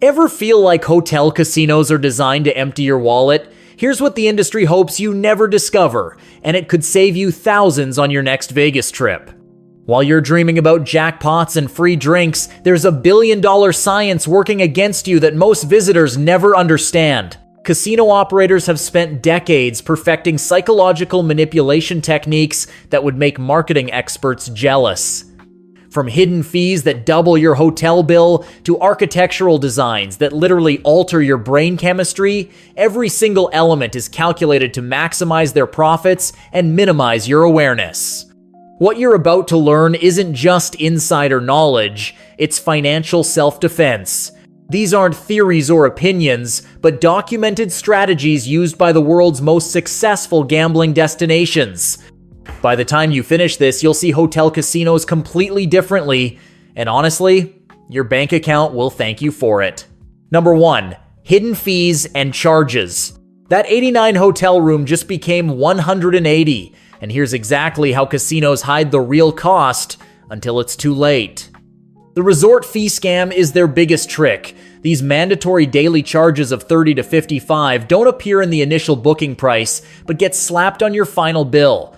Ever feel like hotel casinos are designed to empty your wallet? Here's what the industry hopes you never discover, and it could save you thousands on your next Vegas trip. While you're dreaming about jackpots and free drinks, there's a billion-dollar science working against you that most visitors never understand. Casino operators have spent decades perfecting psychological manipulation techniques that would make marketing experts jealous. From hidden fees that double your hotel bill to architectural designs that literally alter your brain chemistry, every single element is calculated to maximize their profits and minimize your awareness. What you're about to learn isn't just insider knowledge, it's financial self-defense. These aren't theories or opinions, but documented strategies used by the world's most successful gambling destinations. By the time you finish this, you'll see hotel casinos completely differently, and honestly, your bank account will thank you for it. Number 1. Hidden fees and charges. That 89 hotel room just became 180, and here's exactly how casinos hide the real cost until it's too late. The resort fee scam is their biggest trick. These mandatory daily charges of $30 to $55 don't appear in the initial booking price, but get slapped on your final bill.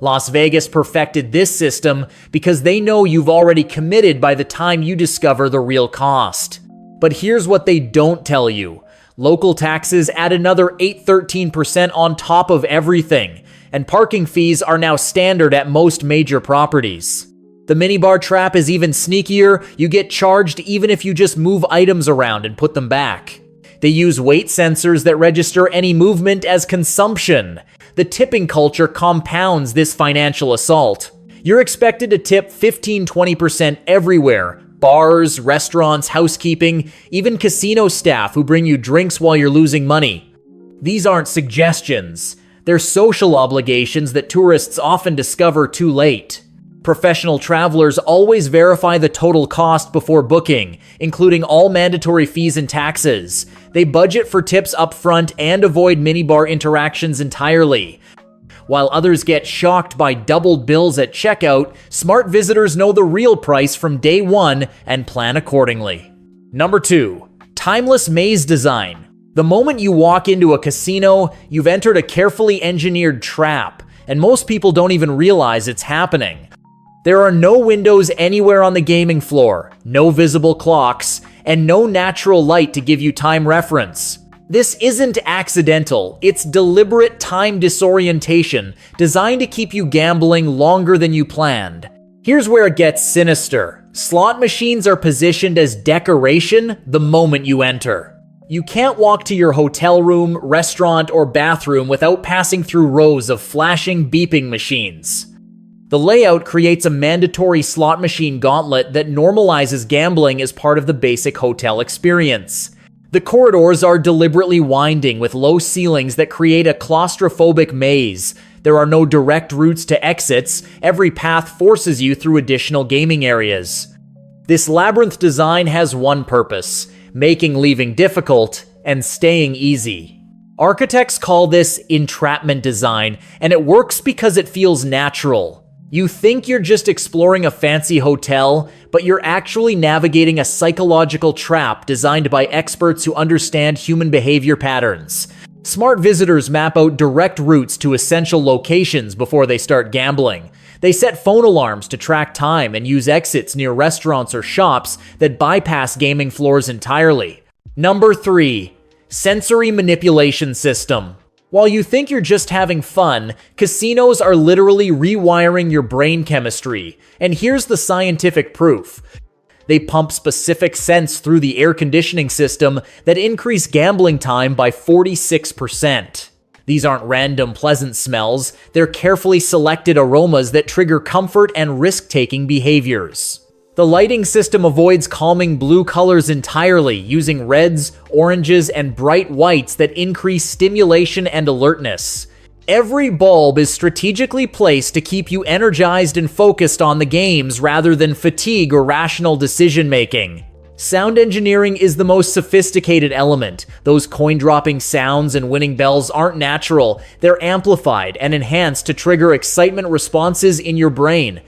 Las Vegas perfected this system because they know you've already committed by the time you discover the real cost. But here's what they don't tell you. Local taxes add another 13% on top of everything, and parking fees are now standard at most major properties. The minibar trap is even sneakier. You get charged even if you just move items around and put them back. They use weight sensors that register any movement as consumption. The tipping culture compounds this financial assault. You're expected to tip 15-20% everywhere. Bars, restaurants, housekeeping, even casino staff who bring you drinks while you're losing money. These aren't suggestions. They're social obligations that tourists often discover too late. Professional travelers always verify the total cost before booking, including all mandatory fees and taxes. They budget for tips up front and avoid minibar interactions entirely. While others get shocked by doubled bills at checkout, smart visitors know the real price from day one and plan accordingly. Number 2. Timeless maze design. The moment you walk into a casino, you've entered a carefully engineered trap, and most people don't even realize it's happening. There are no windows anywhere on the gaming floor, no visible clocks, and no natural light to give you time reference. This isn't accidental, it's deliberate time disorientation designed to keep you gambling longer than you planned. Here's where it gets sinister. Slot machines are positioned as decoration the moment you enter. You can't walk to your hotel room, restaurant, or bathroom without passing through rows of flashing, beeping machines. The layout creates a mandatory slot machine gauntlet that normalizes gambling as part of the basic hotel experience. The corridors are deliberately winding with low ceilings that create a claustrophobic maze. There are no direct routes to exits. Every path forces you through additional gaming areas. This labyrinth design has one purpose: making leaving difficult and staying easy. Architects call this entrapment design, and it works because it feels natural. You think you're just exploring a fancy hotel, but you're actually navigating a psychological trap designed by experts who understand human behavior patterns. Smart visitors map out direct routes to essential locations before they start gambling. They set phone alarms to track time and use exits near restaurants or shops that bypass gaming floors entirely. Number 3. Sensory manipulation system. While you think you're just having fun, casinos are literally rewiring your brain chemistry. And here's the scientific proof. They pump specific scents through the air conditioning system that increase gambling time by 46%. These aren't random pleasant smells, they're carefully selected aromas that trigger comfort and risk-taking behaviors. The lighting system avoids calming blue colors entirely, using reds, oranges, and bright whites that increase stimulation and alertness. Every bulb is strategically placed to keep you energized and focused on the games rather than fatigue or rational decision-making. Sound engineering is the most sophisticated element. Those coin-dropping sounds and winning bells aren't natural. They're amplified and enhanced to trigger excitement responses in your brain.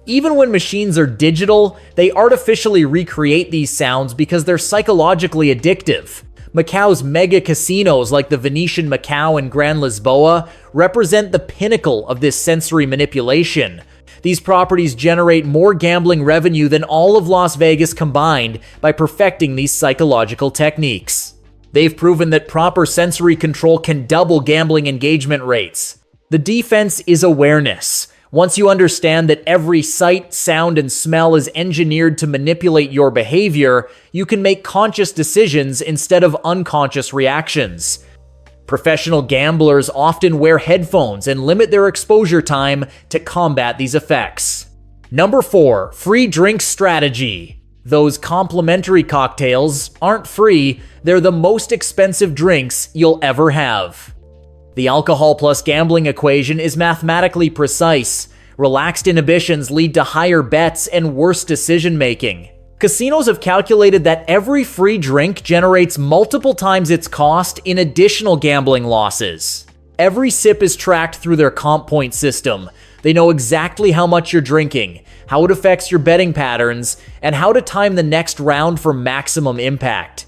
Even when machines are digital, they artificially recreate these sounds because they're psychologically addictive. Macau's mega casinos like the Venetian Macau and Grand Lisboa represent the pinnacle of this sensory manipulation. These properties generate more gambling revenue than all of Las Vegas combined by perfecting these psychological techniques. They've proven that proper sensory control can double gambling engagement rates. The defense is awareness. Once you understand that every sight, sound, and smell is engineered to manipulate your behavior, you can make conscious decisions instead of unconscious reactions. Professional gamblers often wear headphones and limit their exposure time to combat these effects. Number 4, free drink strategy. Those complimentary cocktails aren't free, they're the most expensive drinks you'll ever have. The alcohol plus gambling equation is mathematically precise. Relaxed inhibitions lead to higher bets and worse decision-making. Casinos have calculated that every free drink generates multiple times its cost in additional gambling losses. Every sip is tracked through their comp point system. They know exactly how much you're drinking, how it affects your betting patterns, and how to time the next round for maximum impact.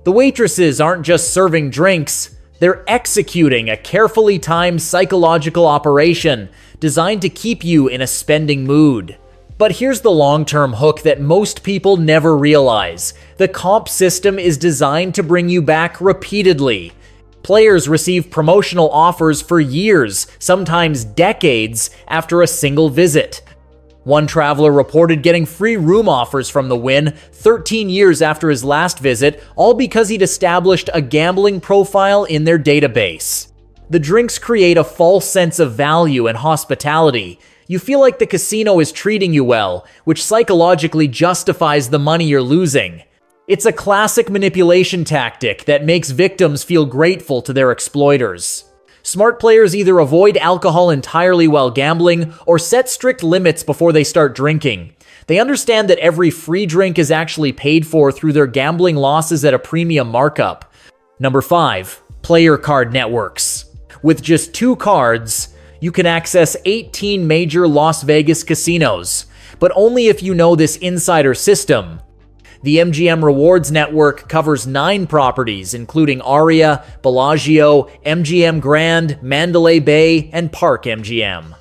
The waitresses aren't just serving drinks, they're executing a carefully timed psychological operation designed to keep you in a spending mood. But here's the long-term hook that most people never realize. The comp system is designed to bring you back repeatedly. Players receive promotional offers for years, sometimes decades, after a single visit. One traveler reported getting free room offers from the Wynn 13 years after his last visit, all because he'd established a gambling profile in their database. The drinks create a false sense of value and hospitality. You feel like the casino is treating you well, which psychologically justifies the money you're losing. It's a classic manipulation tactic that makes victims feel grateful to their exploiters. Smart players either avoid alcohol entirely while gambling or set strict limits before they start drinking. They understand that every free drink is actually paid for through their gambling losses at a premium markup. Number 5, player card networks. With just 2 cards, you can access 18 major Las Vegas casinos, but only if you know this insider system. The MGM Rewards Network covers 9 properties, including Aria, Bellagio, MGM Grand, Mandalay Bay, and Park MGM.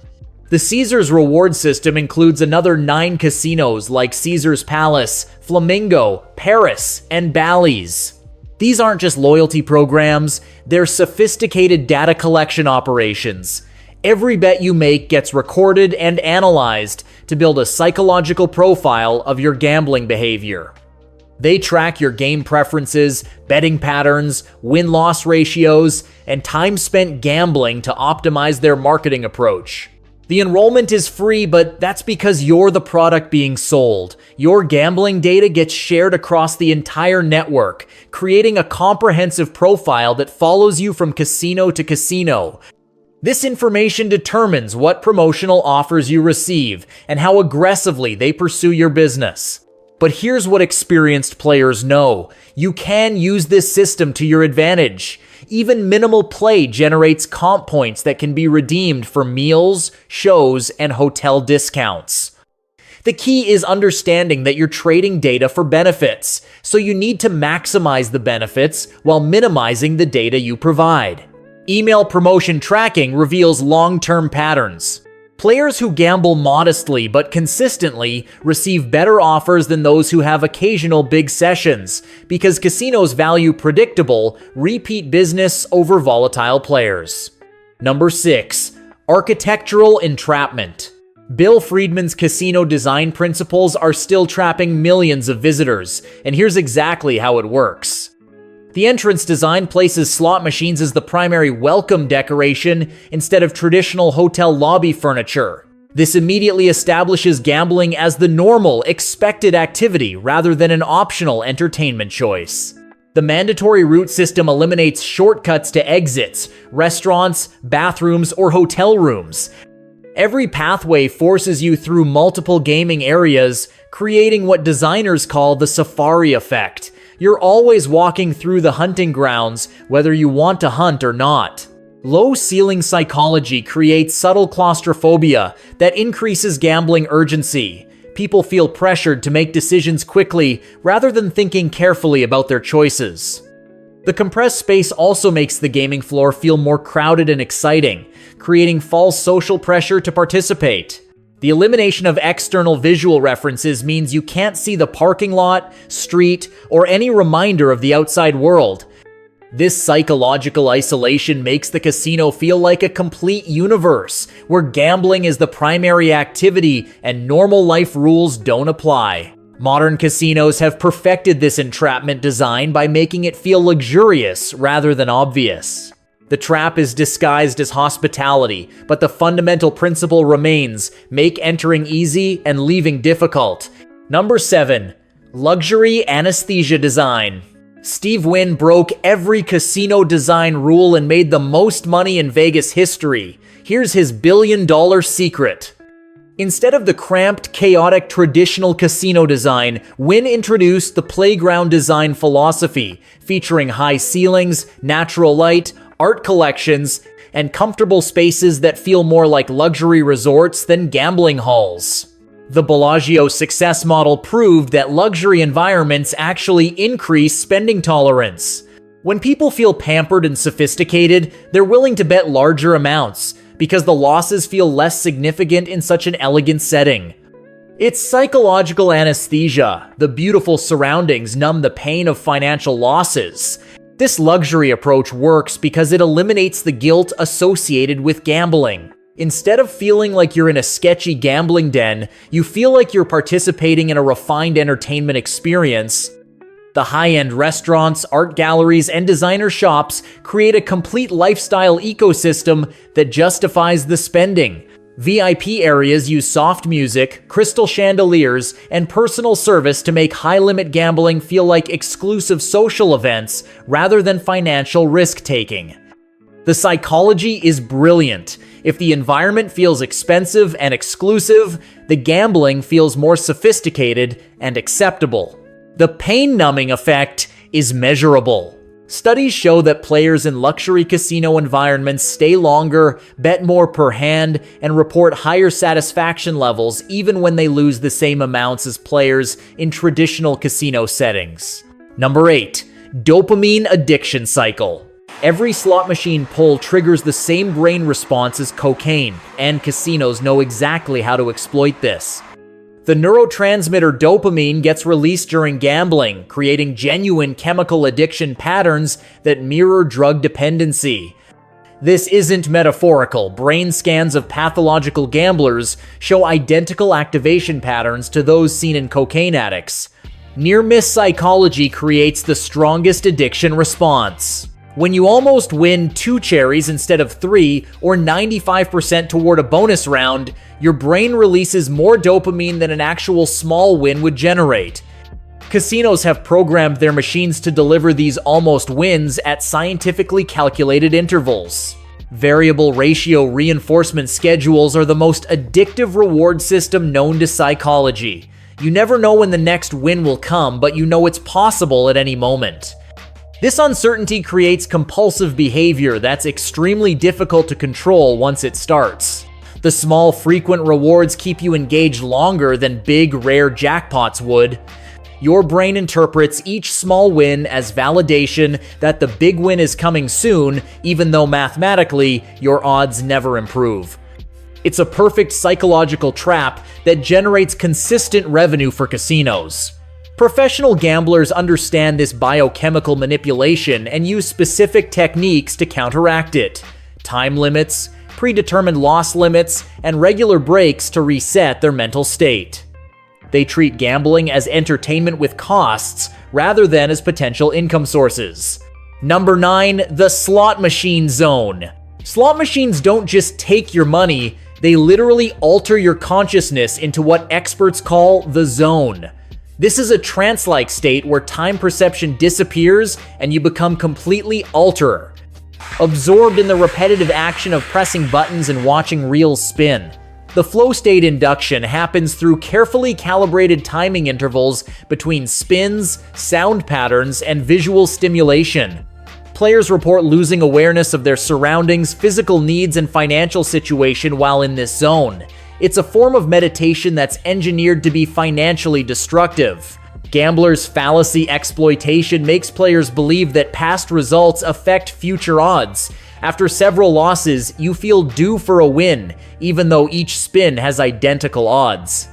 The Caesars Reward System includes another 9 casinos like Caesars Palace, Flamingo, Paris, and Bally's. These aren't just loyalty programs, they're sophisticated data collection operations. Every bet you make gets recorded and analyzed to build a psychological profile of your gambling behavior. They track your game preferences, betting patterns, win-loss ratios, and time spent gambling to optimize their marketing approach. The enrollment is free, but that's because you're the product being sold. Your gambling data gets shared across the entire network, creating a comprehensive profile that follows you from casino to casino. This information determines what promotional offers you receive and how aggressively they pursue your business. But here's what experienced players know. You can use this system to your advantage. Even minimal play generates comp points that can be redeemed for meals, shows, and hotel discounts. The key is understanding that you're trading data for benefits, so you need to maximize the benefits while minimizing the data you provide. Email promotion tracking reveals long-term patterns. Players who gamble modestly but consistently receive better offers than those who have occasional big sessions, because casinos value predictable, repeat business over volatile players. Number 6, architectural entrapment. Bill Friedman's casino design principles are still trapping millions of visitors, and here's exactly how it works. The entrance design places slot machines as the primary welcome decoration instead of traditional hotel lobby furniture. This immediately establishes gambling as the normal, expected activity rather than an optional entertainment choice. The mandatory route system eliminates shortcuts to exits, restaurants, bathrooms, or hotel rooms. Every pathway forces you through multiple gaming areas, creating what designers call the safari effect. You're always walking through the hunting grounds, whether you want to hunt or not. Low ceiling psychology creates subtle claustrophobia that increases gambling urgency. People feel pressured to make decisions quickly rather than thinking carefully about their choices. The compressed space also makes the gaming floor feel more crowded and exciting, creating false social pressure to participate. The elimination of external visual references means you can't see the parking lot, street, or any reminder of the outside world. This psychological isolation makes the casino feel like a complete universe, where gambling is the primary activity and normal life rules don't apply. Modern casinos have perfected this entrapment design by making it feel luxurious rather than obvious. The trap is disguised as hospitality, but the fundamental principle remains: make entering easy and leaving difficult. Number 7. Luxury anesthesia design. Steve Wynn broke every casino design rule and made the most money in Vegas history. Here's his billion-dollar secret. Instead of the cramped, chaotic, traditional casino design, Wynn introduced the playground design philosophy, featuring high ceilings, natural light, art collections, and comfortable spaces that feel more like luxury resorts than gambling halls. The Bellagio success model proved that luxury environments actually increase spending tolerance. When people feel pampered and sophisticated, they're willing to bet larger amounts, because the losses feel less significant in such an elegant setting. It's psychological anesthesia. The beautiful surroundings numb the pain of financial losses. This luxury approach works because it eliminates the guilt associated with gambling. Instead of feeling like you're in a sketchy gambling den, you feel like you're participating in a refined entertainment experience. The high-end restaurants, art galleries, and designer shops create a complete lifestyle ecosystem that justifies the spending. VIP areas use soft music, crystal chandeliers, and personal service to make high-limit gambling feel like exclusive social events rather than financial risk-taking. The psychology is brilliant. If the environment feels expensive and exclusive, the gambling feels more sophisticated and acceptable. The pain-numbing effect is measurable. Studies show that players in luxury casino environments stay longer, bet more per hand, and report higher satisfaction levels even when they lose the same amounts as players in traditional casino settings. Number 8. Dopamine addiction cycle. Every slot machine pull triggers the same brain response as cocaine, and casinos know exactly how to exploit this. The neurotransmitter dopamine gets released during gambling, creating genuine chemical addiction patterns that mirror drug dependency. This isn't metaphorical. Brain scans of pathological gamblers show identical activation patterns to those seen in cocaine addicts. Near-miss psychology creates the strongest addiction response. When you almost win 2 cherries instead of 3, or 95% toward a bonus round, your brain releases more dopamine than an actual small win would generate. Casinos have programmed their machines to deliver these almost wins at scientifically calculated intervals. Variable ratio reinforcement schedules are the most addictive reward system known to psychology. You never know when the next win will come, but you know it's possible at any moment. This uncertainty creates compulsive behavior that's extremely difficult to control once it starts. The small, frequent rewards keep you engaged longer than big, rare jackpots would. Your brain interprets each small win as validation that the big win is coming soon, even though mathematically, your odds never improve. It's a perfect psychological trap that generates consistent revenue for casinos. Professional gamblers understand this biochemical manipulation and use specific techniques to counteract it. Time limits, predetermined loss limits, and regular breaks to reset their mental state. They treat gambling as entertainment with costs rather than as potential income sources. Number 9, the slot machine zone. Slot machines don't just take your money, they literally alter your consciousness into what experts call the zone. This is a trance-like state where time perception disappears and you become completely alter, absorbed in the repetitive action of pressing buttons and watching reels spin. The flow state induction happens through carefully calibrated timing intervals between spins, sound patterns, and visual stimulation. Players report losing awareness of their surroundings, physical needs, and financial situation while in this zone. It's a form of meditation that's engineered to be financially destructive. Gamblers' fallacy exploitation makes players believe that past results affect future odds. After several losses, you feel due for a win, even though each spin has identical odds.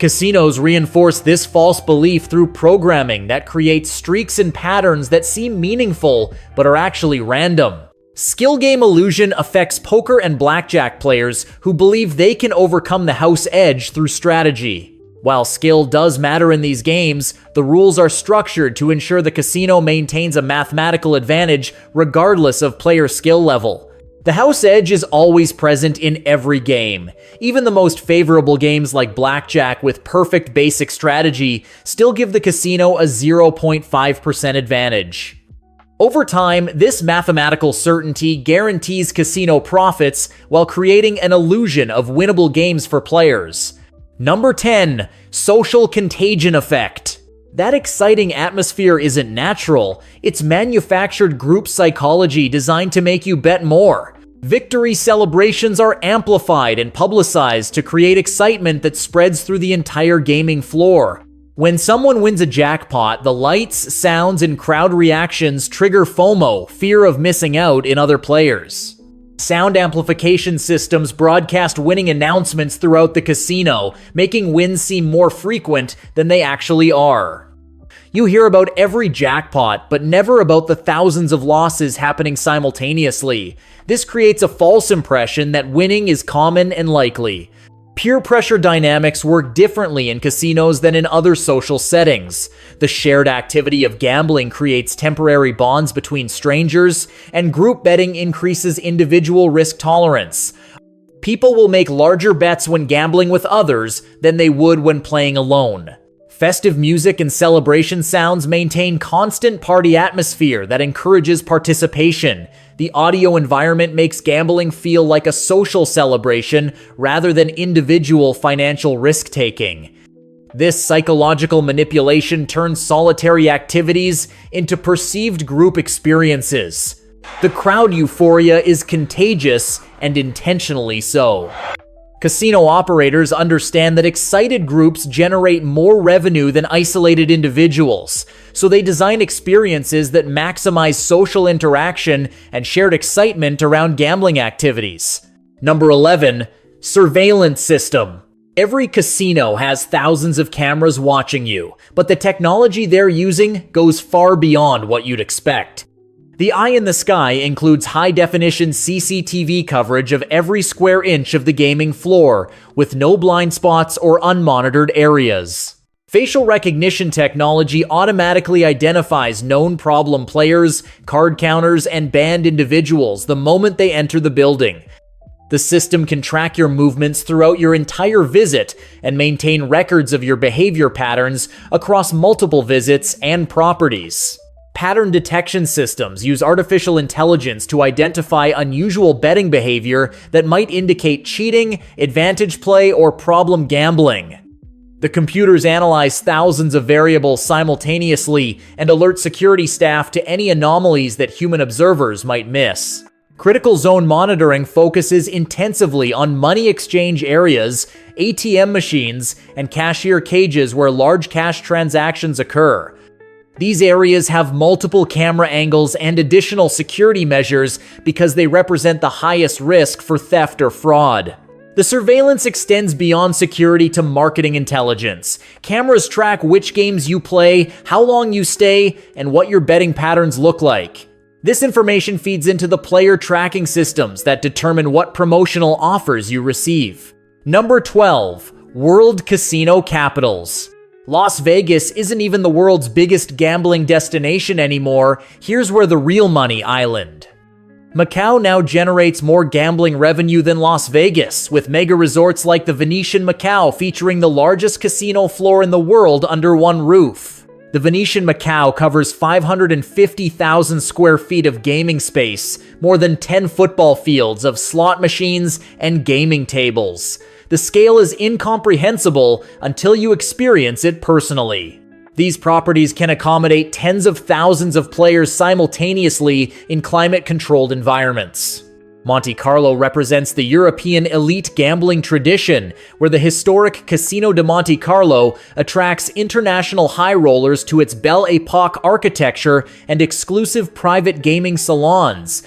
Casinos reinforce this false belief through programming that creates streaks and patterns that seem meaningful but are actually random. Skill game illusion affects poker and blackjack players who believe they can overcome the house edge through strategy. While skill does matter in these games, the rules are structured to ensure the casino maintains a mathematical advantage regardless of player skill level. The house edge is always present in every game. Even the most favorable games like blackjack with perfect basic strategy still give the casino a 0.5% advantage. Over time, this mathematical certainty guarantees casino profits while creating an illusion of winnable games for players. Number 10. Social contagion effect. That exciting atmosphere isn't natural, it's manufactured group psychology designed to make you bet more. Victory celebrations are amplified and publicized to create excitement that spreads through the entire gaming floor. When someone wins a jackpot, the lights, sounds, and crowd reactions trigger FOMO, fear of missing out, in other players. Sound amplification systems broadcast winning announcements throughout the casino, making wins seem more frequent than they actually are. You hear about every jackpot, but never about the thousands of losses happening simultaneously. This creates a false impression that winning is common and likely. Peer pressure dynamics work differently in casinos than in other social settings. The shared activity of gambling creates temporary bonds between strangers, and group betting increases individual risk tolerance. People will make larger bets when gambling with others than they would when playing alone. Festive music and celebration sounds maintain constant party atmosphere that encourages participation. The audio environment makes gambling feel like a social celebration rather than individual financial risk-taking. This psychological manipulation turns solitary activities into perceived group experiences. The crowd euphoria is contagious and intentionally so. Casino operators understand that excited groups generate more revenue than isolated individuals, so they design experiences that maximize social interaction and shared excitement around gambling activities. Number 11. Surveillance system. Every casino has thousands of cameras watching you, but the technology they're using goes far beyond what you'd expect. The eye in the sky includes high-definition CCTV coverage of every square inch of the gaming floor, with no blind spots or unmonitored areas. Facial recognition technology automatically identifies known problem players, card counters, and banned individuals the moment they enter the building. The system can track your movements throughout your entire visit and maintain records of your behavior patterns across multiple visits and properties. Pattern detection systems use artificial intelligence to identify unusual betting behavior that might indicate cheating, advantage play, or problem gambling. The computers analyze thousands of variables simultaneously and alert security staff to any anomalies that human observers might miss. Critical zone monitoring focuses intensively on money exchange areas, ATM machines, and cashier cages where large cash transactions occur. These areas have multiple camera angles and additional security measures because they represent the highest risk for theft or fraud. The surveillance extends beyond security to marketing intelligence. Cameras track which games you play, how long you stay, and what your betting patterns look like. This information feeds into the player tracking systems that determine what promotional offers you receive. Number 12. World Casino Capitals. Las Vegas isn't even the world's biggest gambling destination anymore. Here's where the real money island. Macau now generates more gambling revenue than Las Vegas, with mega resorts like the Venetian Macau featuring the largest casino floor in the world under one roof. The Venetian Macau covers 550,000 square feet of gaming space, more than 10 football fields of slot machines and gaming tables. The scale is incomprehensible until you experience it personally. These properties can accommodate tens of thousands of players simultaneously in climate-controlled environments. Monte Carlo represents the European elite gambling tradition, where the historic Casino de Monte Carlo attracts international high rollers to its Belle Epoque architecture and exclusive private gaming salons.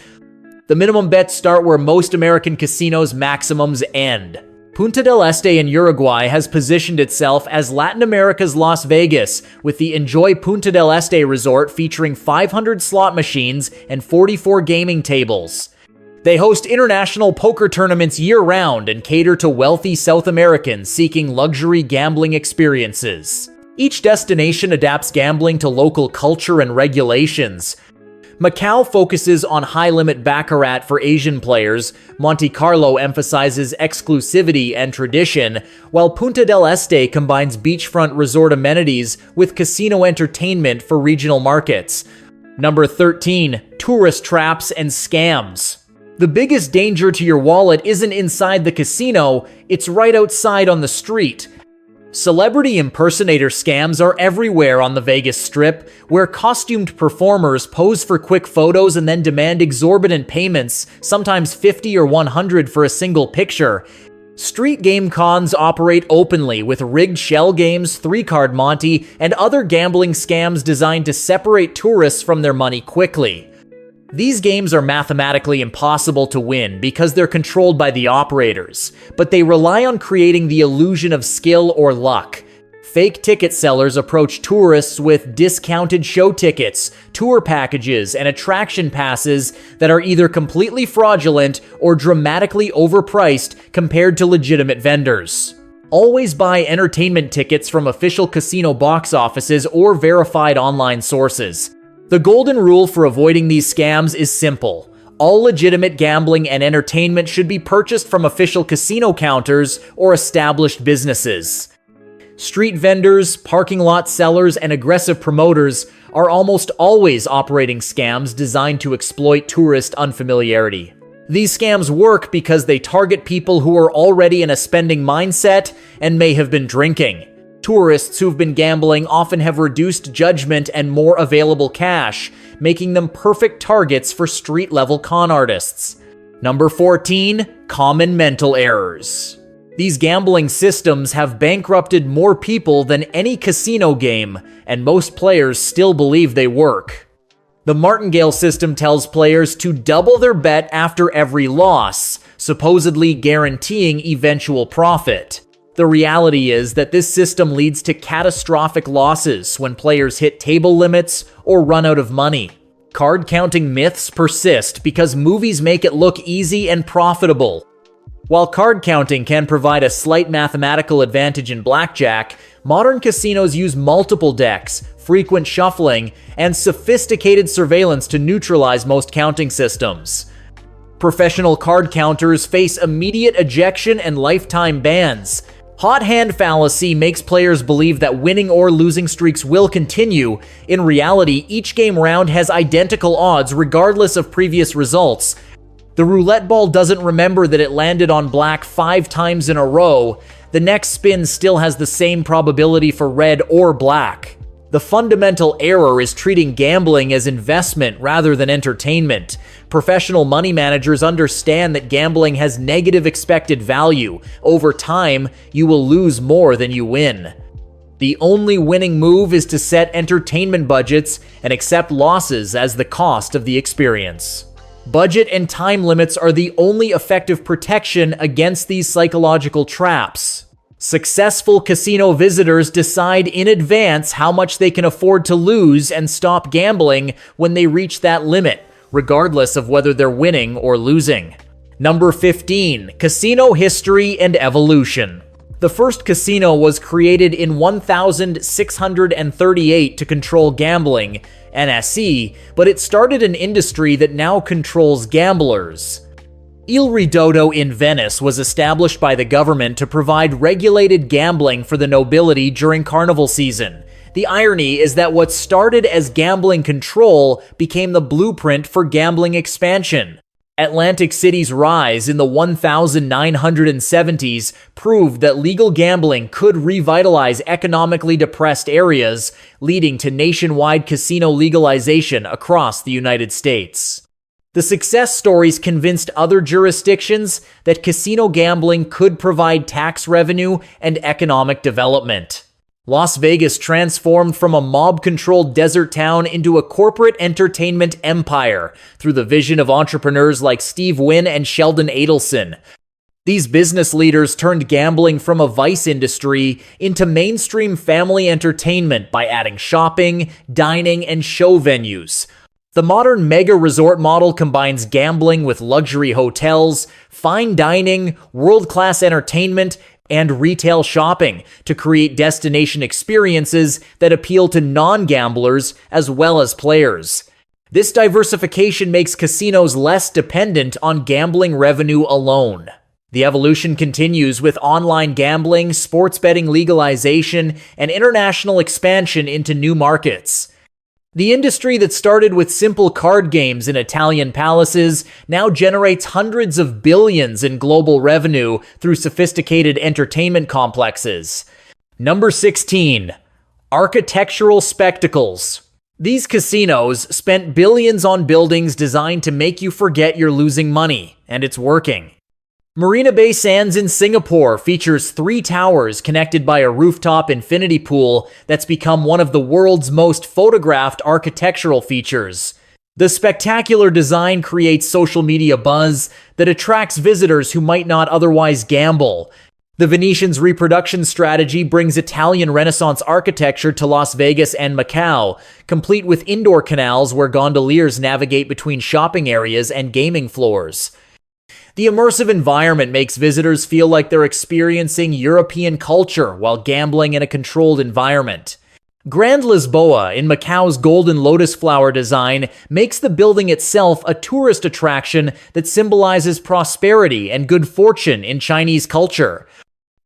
The minimum bets start where most American casinos' maximums end. Punta del Este in Uruguay has positioned itself as Latin America's Las Vegas, with the Enjoy Punta del Este resort featuring 500 slot machines and 44 gaming tables. They host international poker tournaments year-round and cater to wealthy South Americans seeking luxury gambling experiences. Each destination adapts gambling to local culture and regulations. Macau focuses on high-limit baccarat for Asian players, Monte Carlo emphasizes exclusivity and tradition, while Punta del Este combines beachfront resort amenities with casino entertainment for regional markets. Number 13. Tourist traps and scams. The biggest danger to your wallet isn't inside the casino, it's right outside on the street. Celebrity impersonator scams are everywhere on the Vegas Strip, where costumed performers pose for quick photos and then demand exorbitant payments, sometimes $50 or $100 for a single picture. Street game cons operate openly with rigged shell games, three-card Monte, and other gambling scams designed to separate tourists from their money quickly. These games are mathematically impossible to win because they're controlled by the operators, but they rely on creating the illusion of skill or luck. Fake ticket sellers approach tourists with discounted show tickets, tour packages, and attraction passes that are either completely fraudulent or dramatically overpriced compared to legitimate vendors. Always buy entertainment tickets from official casino box offices or verified online sources. The golden rule for avoiding these scams is simple. All legitimate gambling and entertainment should be purchased from official casino counters or established businesses. Street vendors, parking lot sellers, and aggressive promoters are almost always operating scams designed to exploit tourist unfamiliarity. These scams work because they target people who are already in a spending mindset and may have been drinking. Tourists who've been gambling often have reduced judgment and more available cash, making them perfect targets for street-level con artists. Number 14. Common mental errors. These gambling systems have bankrupted more people than any casino game, and most players still believe they work. The martingale system tells players to double their bet after every loss, supposedly guaranteeing eventual profit. The reality is that this system leads to catastrophic losses when players hit table limits or run out of money. Card counting myths persist because movies make it look easy and profitable. While card counting can provide a slight mathematical advantage in blackjack, modern casinos use multiple decks, frequent shuffling, and sophisticated surveillance to neutralize most counting systems. Professional card counters face immediate ejection and lifetime bans. Hot hand fallacy makes players believe that winning or losing streaks will continue. In reality, each game round has identical odds regardless of previous results. The roulette ball doesn't remember that it landed on black 5 times in a row. The next spin still has the same probability for red or black. The fundamental error is treating gambling as investment rather than entertainment. Professional money managers understand that gambling has negative expected value. Over time, you will lose more than you win. The only winning move is to set entertainment budgets and accept losses as the cost of the experience. Budget and time limits are the only effective protection against these psychological traps. Successful casino visitors decide in advance how much they can afford to lose and stop gambling when they reach that limit, regardless of whether they're winning or losing. Number 15. Casino history and evolution. The first casino was created in 1638 to control gambling, NSE, but it started an industry that now controls gamblers. Il Ridotto in Venice was established by the government to provide regulated gambling for the nobility during carnival season. The irony is that what started as gambling control became the blueprint for gambling expansion. Atlantic City's rise in the 1970s proved that legal gambling could revitalize economically depressed areas, leading to nationwide casino legalization across the United States. The success stories convinced other jurisdictions that casino gambling could provide tax revenue and economic development. Las Vegas transformed from a mob-controlled desert town into a corporate entertainment empire through the vision of entrepreneurs like Steve Wynn and Sheldon Adelson. These business leaders turned gambling from a vice industry into mainstream family entertainment by adding shopping, dining, and show venues. The modern mega resort model combines gambling with luxury hotels, fine dining, world-class entertainment, and retail shopping to create destination experiences that appeal to non-gamblers as well as players. This diversification makes casinos less dependent on gambling revenue alone. The evolution continues with online gambling, sports betting legalization, and international expansion into new markets. The industry that started with simple card games in Italian palaces now generates hundreds of billions in global revenue through sophisticated entertainment complexes. Number 16. Architectural spectacles. These casinos spent billions on buildings designed to make you forget you're losing money, and it's working. Marina Bay Sands in Singapore features 3 towers connected by a rooftop infinity pool that's become one of the world's most photographed architectural features. The spectacular design creates social media buzz that attracts visitors who might not otherwise gamble. The Venetian's reproduction strategy brings Italian Renaissance architecture to Las Vegas and Macau, complete with indoor canals where gondoliers navigate between shopping areas and gaming floors. The immersive environment makes visitors feel like they're experiencing European culture while gambling in a controlled environment. Grand Lisboa, in Macau's golden lotus flower design, makes the building itself a tourist attraction that symbolizes prosperity and good fortune in Chinese culture.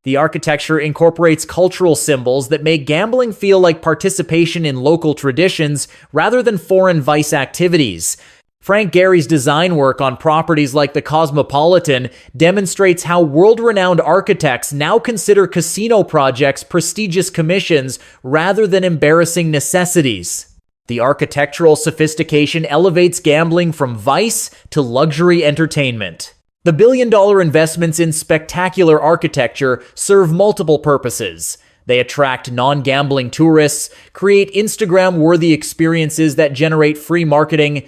The architecture incorporates cultural symbols that make gambling feel like participation in local traditions rather than foreign vice activities. Frank Gehry's design work on properties like the Cosmopolitan demonstrates how world-renowned architects now consider casino projects prestigious commissions rather than embarrassing necessities. The architectural sophistication elevates gambling from vice to luxury entertainment. The billion-dollar investments in spectacular architecture serve multiple purposes. They attract non-gambling tourists, create Instagram-worthy experiences that generate free marketing,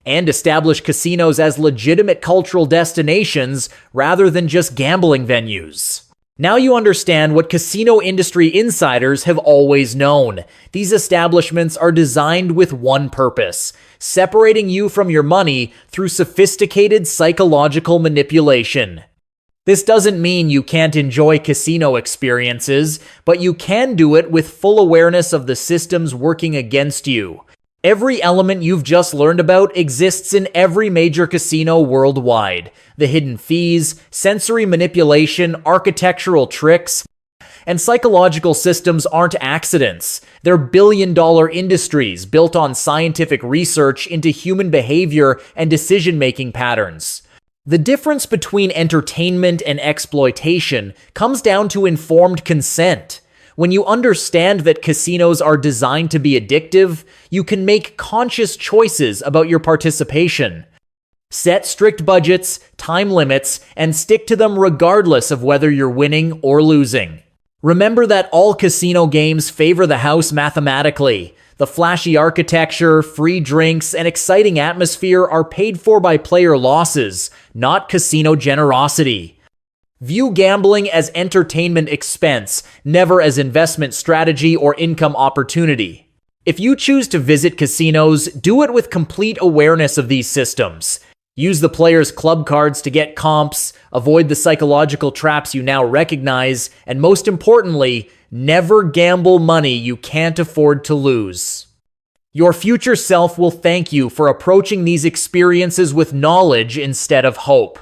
and establish casinos as legitimate cultural destinations rather than just gambling venues. Now you understand what casino industry insiders have always known. These establishments are designed with one purpose: separating you from your money through sophisticated psychological manipulation. This doesn't mean you can't enjoy casino experiences, but you can do it with full awareness of the systems working against you. Every element you've just learned about exists in every major casino worldwide. The hidden fees, sensory manipulation, architectural tricks, and psychological systems aren't accidents. They're billion-dollar industries built on scientific research into human behavior and decision-making patterns. The difference between entertainment and exploitation comes down to informed consent. When you understand that casinos are designed to be addictive, you can make conscious choices about your participation. Set strict budgets, time limits, and stick to them regardless of whether you're winning or losing. Remember that all casino games favor the house mathematically. The flashy architecture, free drinks, and exciting atmosphere are paid for by player losses, not casino generosity. View gambling as entertainment expense, never as investment strategy or income opportunity. If you choose to visit casinos, do it with complete awareness of these systems. Use the player's club cards to get comps, avoid the psychological traps you now recognize, and most importantly, never gamble money you can't afford to lose. Your future self will thank you for approaching these experiences with knowledge instead of hope.